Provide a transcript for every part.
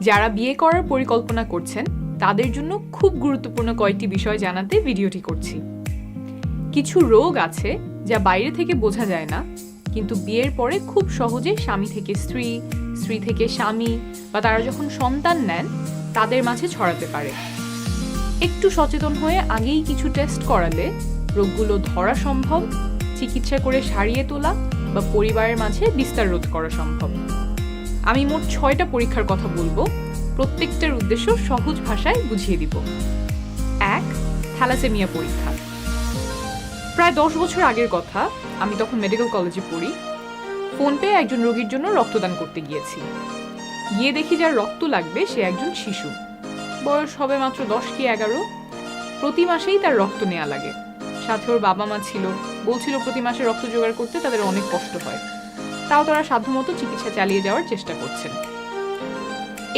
যারা বিয়ে করার পরিকল্পনা করছেন তাদের জন্য খুব গুরুত্বপূর্ণ কয়েকটি বিষয় জানাতে ভিডিওটি করছি। কিছু রোগ আছে যা বাইরে থেকে বোঝা যায় না, কিন্তু বিয়ের পরে খুব সহজে স্বামী থেকে স্ত্রী, স্ত্রী থেকে স্বামী বা তারা যখন সন্তান নেন তাদের মাঝে ছড়াতে পারে। একটু সচেতন হয়ে আগেই কিছু টেস্ট করালে রোগগুলো ধরা সম্ভব, চিকিৎসা করে সারিয়ে তোলা বা পরিবারের মাঝে বিস্তার রোধ করা সম্ভব। আমি মোট 6টা পরীক্ষার কথা বলবো, প্রত্যেকটার উদ্দেশ্য সহজ ভাষায় বুঝিয়ে দিব। 1. থ্যালাসেমিয়া পরীক্ষা। প্রায় 10 বছর আগের কথা, আমি তখন মেডিকেল কলেজে পড়ি। ফোন পেয়ে একজন রোগীর জন্য রক্তদান করতে গিয়েছি। গিয়ে দেখি যার রক্ত লাগবে সে একজন শিশু, বয়স হবে মাত্র 10 কি 11। প্রতি মাসেই তার রক্ত নেওয়া লাগে। সাথে ওর বাবা মা ছিল, বলছিল প্রতি মাসে রক্ত জোগাড় করতে তাদের অনেক কষ্ট হয়, তাও তারা সাধ্যমতো চিকিৎসা চালিয়ে যাওয়ার চেষ্টা করছেন।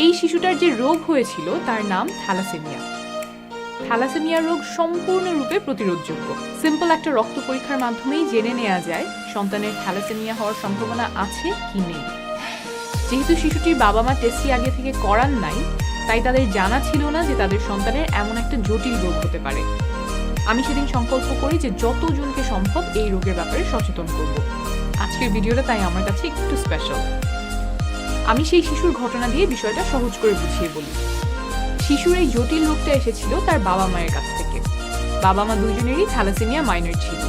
এই শিশুটার যে রোগ হয়েছিল তার নাম থ্যালাসেমিয়া। থ্যালাসেমিয়া রোগ সম্পূর্ণরূপে প্রতিরোধযোগ্য। সিম্পল একটা রক্ত পরীক্ষার মাধ্যমেই জেনে নেওয়া যায় সন্তানের থ্যালাসেমিয়া হওয়ার সম্ভাবনা আছে কি নেই। যেহেতু শিশুটির বাবা মা টেস্টটি আগে থেকে করান নাই, তাই তাদের জানা ছিল না যে তাদের সন্তানের এমন একটা জটিল রোগ হতে পারে। আমি সেদিন সংকল্প করি যে যতজনকে সম্ভব এই রোগের ব্যাপারে সচেতন করব। আজকের ভিডিওটা তাই আমার কাছে একটু স্পেশাল। আমি সেই শিশুর ঘটনা দিয়ে বিষয়টা সহজ করে বুঝিয়ে বলি। শিশুর এই জটিল রোগটা এসেছিল তার বাবা মায়ের কাছ থেকে। বাবা মা দুজনেরই থ্যালাসেমিয়া মাইনর ছিল,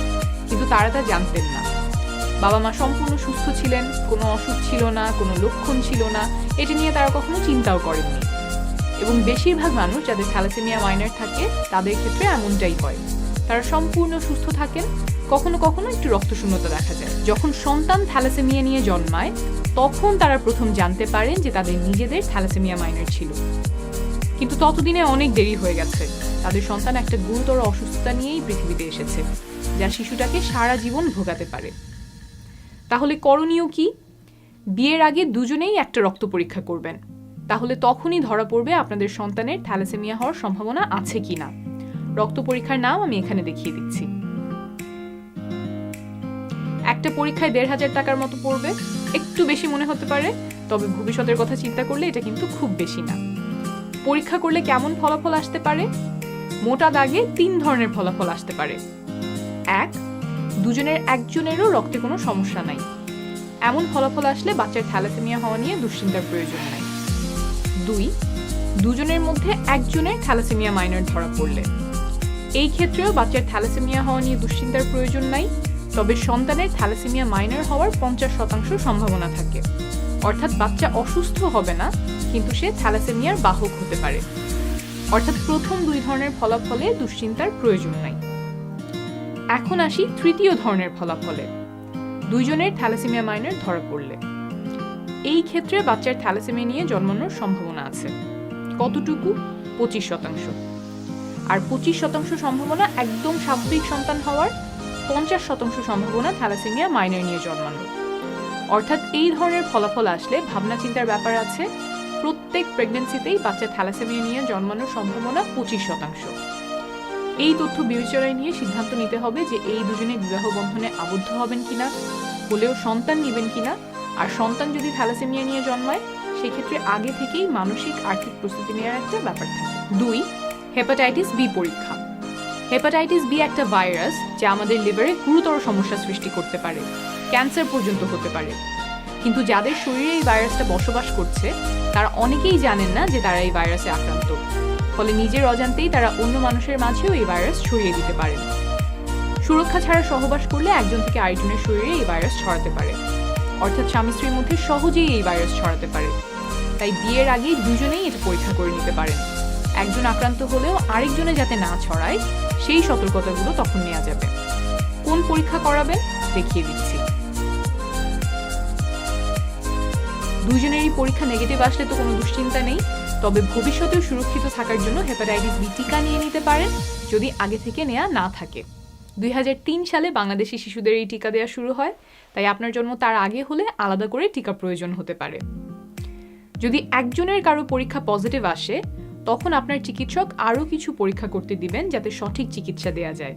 কিন্তু তারা তা জানতেন না। বাবা মা সম্পূর্ণ সুস্থ ছিলেন, কোনো অসুখ ছিল না, কোনো লক্ষণ ছিল না, এটা নিয়ে তারা কখনো চিন্তাও করেননি। এবং বেশিরভাগ মানুষ যাদের থ্যালাসেমিয়া মাইনর থাকে তাদের ক্ষেত্রে এমনটাই হয়। তারা সম্পূর্ণ সুস্থ থাকেন, কখনো কখনো একটু রক্তশূন্যতা দেখা যায়। যখন সন্তান থ্যালাসেমিয়া নিয়ে জন্মায় তখন তারা প্রথম জানতে পারেন যে তাদের নিজেদের থ্যালাসেমিয়া মাইনর ছিল। কিন্তু ততদিনে অনেক দেরি হয়ে গেছে। তাদের সন্তান একটা গুরুতর অসুস্থতা নিয়েই পৃথিবীতে এসেছে, যা শিশুটাকে সারা জীবন ভোগাতে পারে। তাহলে করণীয় কি? বিয়ের আগে দুজনেই একটা রক্ত পরীক্ষা করবেন। তাহলে তখনই ধরা পড়বে আপনাদের সন্তানের থ্যালাসেমিয়া হওয়ার সম্ভাবনা আছে কিনা। রক্ত পরীক্ষার নাম আমি এখানে দেখিয়ে দিচ্ছি। একটা পরীক্ষায় 1,500 টাকার মতো পড়বে। একটু বেশি মনে হতে পারে, তবে ভবিষ্যতের কথা চিন্তা করলে এটা কিন্তু খুব বেশি না। পরীক্ষা করলে কেমন ফলাফল আসতে পারে? মোটা দাগে 3 ধরনের ফলাফল আসতে পারে। 1. দুজনের একজনেরও রক্তে কোনো সমস্যা নাই। এমন ফলাফল আসলে বাচ্চার থ্যালাসেমিয়া হওয়া নিয়ে দুশ্চিন্তার প্রয়োজন নাই। 2. দুজনের মধ্যে একজনের থ্যালাসেমিয়া মাইনর ধরা পড়লে। এই ক্ষেত্রেও বাচ্চার থ্যালাসেমিয়া হওয়া নিয়ে দুশ্চিন্তার প্রয়োজন নাই, তবে সন্তানের থ্যালাসেমিয়া মাইনর হওয়ার 50% সম্ভাবনা থাকে। অর্থাৎ বাচ্চা অসুস্থ হবে না, কিন্তু সে থ্যালাসেমিয়ার বাহক হতে পারে। অর্থাৎ প্রথম 2 ধরনের ফলাফলে দুশ্চিন্তার প্রয়োজন নাই। এখন আসি তৃতীয় ধরনের ফলাফলে, দুইজনের থ্যালাসেমিয়া মাইনর ধরা পড়লে। এই ক্ষেত্রে বাচ্চার থ্যালাসেমিয়া নিয়ে জন্মানোর সম্ভাবনা আছে। কতটুকু? 25%। আর 25% সম্ভাবনা একদম স্বাভাবিক সন্তান হওয়ার, 50% সম্ভাবনা থ্যালাসেমিয়া মাইনর নিয়ে জন্মানোর। অর্থাৎ এই ধরনের ফলাফল আসলে ভাবনা চিন্তার ব্যাপার আছে। প্রত্যেক প্রেগন্যান্সিতেই বাচ্চা থ্যালাসেমিয়া নিয়ে জন্মানোর সম্ভাবনা 25%। এই তথ্য বিবেচনায় নিয়ে সিদ্ধান্ত নিতে হবে যে এই দুজনে বিবাহ বন্ধনে আবদ্ধ হবেন কিনা, হলেও সন্তান নেবেন কিনা। আর সন্তান যদি থ্যালাসেমিয়া নিয়ে জন্মায় সেক্ষেত্রে আগে থেকেই মানসিক আর্থিক প্রস্তুতি নেওয়ার একটা ব্যাপার থাকে। 2. হেপাটাইটিস বি পরীক্ষা। হেপাটাইটিস বি একটা ভাইরাস যা আমাদের লিভারে গুরুতর সমস্যা সৃষ্টি করতে পারে, ক্যান্সার পর্যন্ত হতে পারে। কিন্তু যাদের শরীরে এই ভাইরাসটা বসবাস করছে তারা অনেকেই জানেন না যে তারা এই ভাইরাসে আক্রান্ত। ফলে নিজের অজান্তেই তারা অন্য মানুষের মাঝেও এই ভাইরাস ছড়িয়ে দিতে পারেন। সুরক্ষা ছাড়া সহবাস করলে একজন থেকে আরেকজনের শরীরে এই ভাইরাস ছড়াতে পারে। অর্থাৎ স্বামী স্ত্রীর মধ্যে সহজেই এই ভাইরাস ছড়াতে পারে। তাই বিয়ের আগেই দুজনেই এটা পরীক্ষা করে নিতে পারেন। একজন আক্রান্ত হলেও আরেকজনে যাতে না ছড়ায় সেই সতর্কতাগুলো তখন নেওয়া যাবে। কোন পরীক্ষা করাবেন দেখিয়ে দিচ্ছি। দুজনেরই পরীক্ষা নেগেটিভ আসলে তো কোনো দুশ্চিন্তা নেই, তবে ভবিষ্যতেও সুরক্ষিত থাকার জন্য হেপাটাইটিস বি টিকা নিয়ে নিতে পারেন যদি আগে থেকে নেওয়া না থাকে। 2003 সালে বাংলাদেশি শিশুদের এই টিকা দেওয়া শুরু হয়, তাই আপনার জন্ম তার আগে হলে আলাদা করে টিকা প্রয়োজন হতে পারে। যদি একজনের কারো পরীক্ষা পজিটিভ আসে তখন আপনার চিকিৎসক আরও কিছু পরীক্ষা করতে দিবেন যাতে সঠিক চিকিৎসা দেওয়া যায়।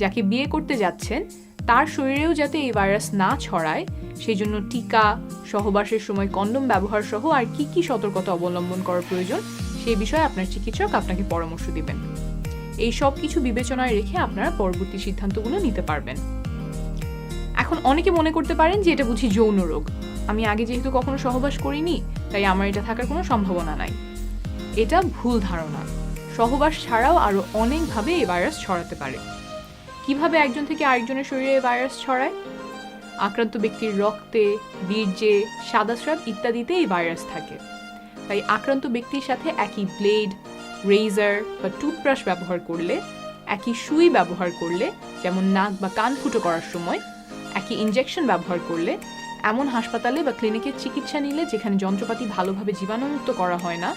যাকে বিয়ে করতে যাচ্ছেন তার শরীরেও যাতে এই ভাইরাস না ছড়ায় সেই জন্য টিকা, সহবাসের সময় কন্ডোম ব্যবহার সহ আর কি কি সতর্কতা অবলম্বন করার প্রয়োজন সেই বিষয়ে আপনার চিকিৎসক আপনাকে পরামর্শ দিবেন। এই সব কিছু বিবেচনায় রেখে আপনারা পরবর্তী সিদ্ধান্তগুলো নিতে পারবেন। এখন অনেকে মনে করতে পারেন যে এটা বুঝি যৌন রোগ, আমি আগে যেহেতু কখনো সহবাস করিনি তাই আমার এটা থাকার কোনো সম্ভাবনা নাই। এটা ভুল ধারণা। সহবাস ছাড়াও আরো অনেকভাবে এই ভাইরাস ছড়াতে পারে। কিভাবে একজন থেকে আরেকজনের শরীরে এই ভাইরাস ছড়ায়? আক্রান্ত ব্যক্তির রক্তে, বীর্যে, সাদা স্রাব ইত্যাদিতে এই ভাইরাস থাকে। তাই আক্রান্ত ব্যক্তির সাথে একই ব্লেড, রেজার বা টুথব্রাশ ব্যবহার করলে, একই সুই ব্যবহার করলে, যেমন নাক বা কান ফুটো করার সময়, একই ইনজেকশন ব্যবহার করলে, এমন হাসপাতালে বা ক্লিনিকের চিকিৎসা নিলে যেখানে যন্ত্রপাতি ভালোভাবে জীবাণুমুক্ত করা হয় না,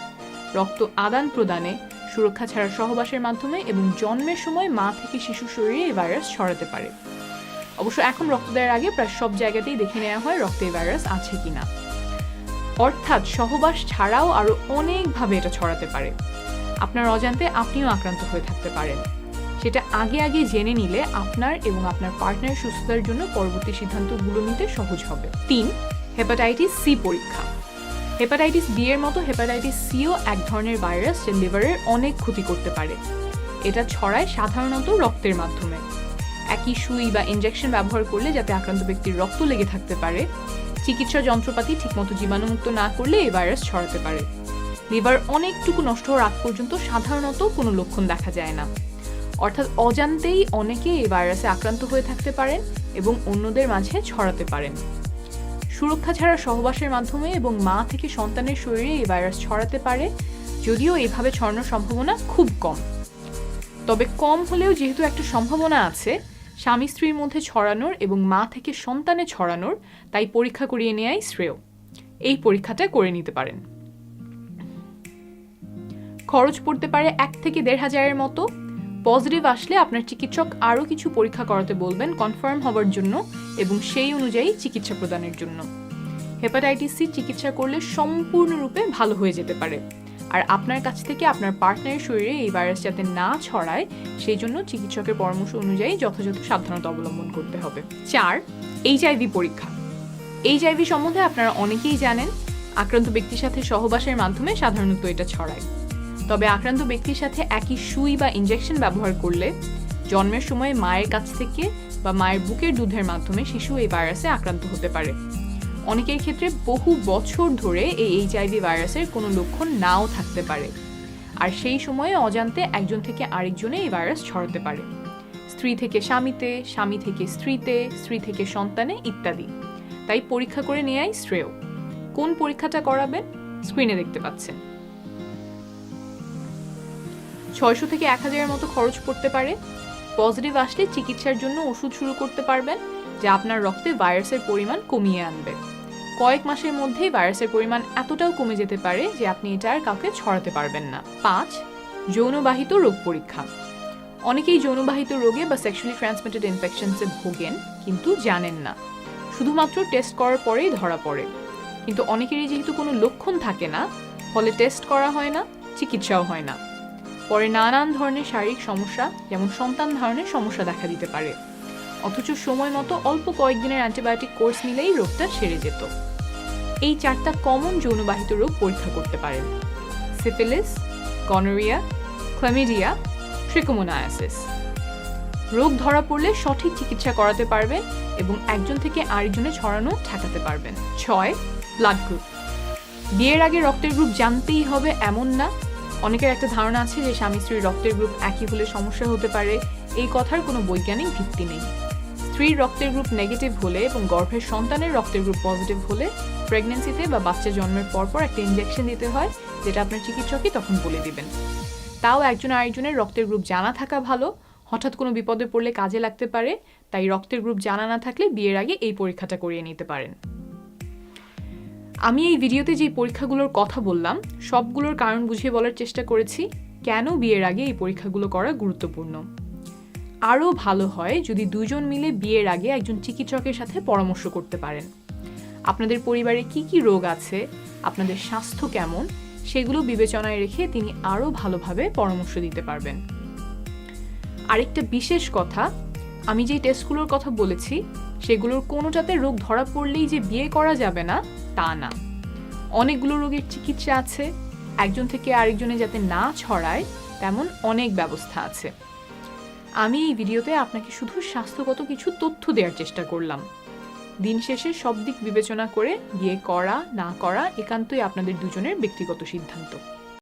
রক্ত আদান প্রদানে, সুরক্ষা ছাড়া সহবাসের মাধ্যমে এবং জন্মের সময় মা থেকে শিশুর শরীরে এই ভাইরাস ছড়াতে পারে। অবশ্য এখন রক্ত দেওয়ার আগে প্রায় সব জায়গাতেই দেখে নেওয়া হয় রক্তে এই ভাইরাস আছে কিনা। অর্থাৎ সহবাস ছাড়াও আরো অনেকভাবে এটা ছড়াতে পারে। আপনার অজান্তে আপনিও আক্রান্ত হয়ে থাকতে পারেন। সেটা আগে জেনে নিলে আপনার এবং আপনার পার্টনারের সুস্থতার জন্য পরবর্তী সিদ্ধান্তগুলো নিতে সহজ হবে। 3. হেপাটাইটিস সি পরীক্ষা। হেপাটাইটিস বি এর মতো হেপাটাইটিস সিও এক ধরনের ভাইরাস যা লিভারের অনেক ক্ষতি করতে পারে। এটা ছড়ায় সাধারণত রক্তের মাধ্যমে। একই সুই বা ইনজেকশন ব্যবহার করলে যাতে আক্রান্ত ব্যক্তির রক্ত লেগে থাকতে পারে, চিকিৎসা যন্ত্রপাতি ঠিকমতো জীবাণুমুক্ত না করলে এই ভাইরাস ছড়াতে পারে। লিভার অনেকটুকু নষ্ট হওয়ার আগ পর্যন্ত সাধারণত কোনো লক্ষণ দেখা যায় না। অর্থাৎ অজান্তেই অনেকে এই ভাইরাসে আক্রান্ত হয়ে থাকতে পারেন এবং অন্যদের মাঝে ছড়াতে পারেন। সুরক্ষা ছাড়া সহবাসের মাধ্যমে এবং মা থেকে সন্তানের শরীরে এই ভাইরাস ছড়াতে পারে, যদিও এভাবে ছড়ানোর সম্ভাবনা খুব কম। তবে কম হলেও যেহেতু একটা সম্ভাবনা আছে স্বামী স্ত্রীর মধ্যে ছড়ানোর এবং মা থেকে সন্তানে ছড়ানোর, তাই পরীক্ষা করিয়ে নেওয়াই শ্রেয়। এই পরীক্ষাটা করে নিতে পারেন। খরচ পড়তে পারে 1 থেকে 1,500-এর মতো। পজিটিভ আসলে আপনার চিকিৎসক আরও কিছু পরীক্ষা করাতে বলবেন কনফার্ম হওয়ার জন্য এবং সেই অনুযায়ী চিকিৎসা প্রদানের জন্য। হেপাটাইটিস সি চিকিৎসা করলে সম্পূর্ণরূপে ভালো হয়ে যেতে পারে। আর আপনার কাছ থেকে আপনার পার্টনারের শরীরে এই ভাইরাস যাতে না ছড়ায় সেই জন্য চিকিৎসকের পরামর্শ অনুযায়ী যথাযথ সাবধানতা অবলম্বন করতে হবে। 4. এইচআইভি পরীক্ষা। এইচআইভি সম্বন্ধে আপনারা অনেকেই জানেন। আক্রান্ত ব্যক্তির সাথে সহবাসের মাধ্যমে সাধারণত এটা ছড়ায়। তবে আক্রান্ত ব্যক্তির সাথে একই সুই বা ইনজেকশন ব্যবহার করলে, জন্মের সময় মায়ের কাছ থেকে বা মায়ের বুকের দুধের মাধ্যমে শিশু এই ভাইরাসে আক্রান্ত হতে পারে। অনেকের ক্ষেত্রে বহু বছর ধরে এই এইচআইভি ভাইরাসের কোনো লক্ষণ নাও থাকতে পারে, আর সেই সময়ে অজান্তে একজন থেকে আরেকজনে এই ভাইরাস ছড়াতে পারে। স্ত্রী থেকে স্বামীতে, স্বামী থেকে স্ত্রীতে, স্ত্রী থেকে সন্তানে ইত্যাদি। তাই পরীক্ষা করে নেওয়াই শ্রেয়। কোন পরীক্ষাটা করাবেন স্ক্রিনে দেখতে পাচ্ছেন। 600 থেকে 1000-এর মতো খরচ পড়তে পারে। পজিটিভ আসলে চিকিৎসার জন্য ওষুধ শুরু করতে পারবেন যা আপনার রক্তে ভাইরাসের পরিমাণ কমিয়ে আনবে। কয়েক মাসের মধ্যেই ভাইরাসের পরিমাণ এতটাও কমে যেতে পারে যে আপনি এটা আর কাউকে ছড়াতে পারবেন না। 5. যৌনবাহিত রোগ পরীক্ষা। অনেকেই যৌনবাহিত রোগে বা সেক্সুয়ালি ট্রান্সমিটেড ইনফেকশনসে ভোগেন কিন্তু জানেন না। শুধুমাত্র টেস্ট করার পরেই ধরা পড়ে। কিন্তু অনেকেরই যেহেতু কোনো লক্ষণ থাকে না, ফলে টেস্ট করা হয় না, চিকিৎসাও হয় না। পরে নানান ধরনের শারীরিক সমস্যা যেমন সন্তান ধারণের সমস্যা দেখা দিতে পারে, অথচ সময় মতো অল্প কয়েকদিনের অ্যান্টিবায়োটিক কোর্স নিলেই রোগটা সেরে যেত। এই 4টা কমন যৌনবাহিত রোগ পরীক্ষা করতে পারেন: সিফিলিস, গনোরিয়া, ক্লামিডিয়া, ট্রিকোমোনায়াসিস। রোগ ধরা পড়লে সঠিক চিকিৎসা করাতে পারবেন এবং একজন থেকে আরেকজনে ছড়ানো ঠেকাতে পারবেন। 6. Blood group. বিয়ের আগে রক্তের গ্রুপ জানতেই হবে এমন না। অনেকের একটা ধারণা আছে যে স্বামী স্ত্রীর রক্তের গ্রুপ একই হলে সমস্যা হতে পারে। এই কথার কোনো বৈজ্ঞানিক ভিত্তি নেই। স্ত্রীর রক্তের গ্রুপ নেগেটিভ হলে এবং গর্ভের সন্তানের রক্তের গ্রুপ পজিটিভ হলে প্রেগন্যান্সিতে বা বাচ্চা জন্মের পরপর একটা ইনজেকশন দিতে হয়, যেটা আপনার চিকিৎসকই তখন বলে দিবেন। তাও একজন আরেকজনের রক্তের গ্রুপ জানা থাকা ভালো। হঠাৎ কোনো বিপদে পড়লে কাজে লাগতে পারে। তাই রক্তের গ্রুপ জানা না থাকলে বিয়ের আগে এই পরীক্ষাটা করিয়ে নিতে পারেন। আমি এই ভিডিওতে যে পরীক্ষাগুলোর কথা বললাম সবগুলোর কারণ বুঝিয়ে বলার চেষ্টা করেছি কেন বিয়ের আগে এই পরীক্ষাগুলো করা গুরুত্বপূর্ণ। আরও ভালো হয় যদি দুজন মিলে বিয়ের আগে একজন চিকিৎসকের সাথে পরামর্শ করতে পারেন। আপনাদের পরিবারে কি কি রোগ আছে, আপনাদের স্বাস্থ্য কেমন, সেগুলো বিবেচনায় রেখে তিনি আরও ভালোভাবে পরামর্শ দিতে পারবেন। আরেকটা বিশেষ কথা, আমি যেই টেস্টগুলোর কথা বলেছি সেগুলোর কোনোটাতে রোগ ধরা পড়লেই যে বিয়ে করা যাবে না তা না। অনেকগুলো রোগের চিকিৎসা আছে, একজন থেকে আরেকজনে যাতে না ছড়ায় তেমন অনেক ব্যবস্থা আছে। আমি এই ভিডিওতে আপনাকে শুধু স্বাস্থ্যগত কিছু তথ্য দেওয়ার চেষ্টা করলাম। দিন শেষে সব দিক বিবেচনা করে বিয়ে করা না করা একান্তই আপনাদের দুজনের ব্যক্তিগত সিদ্ধান্ত।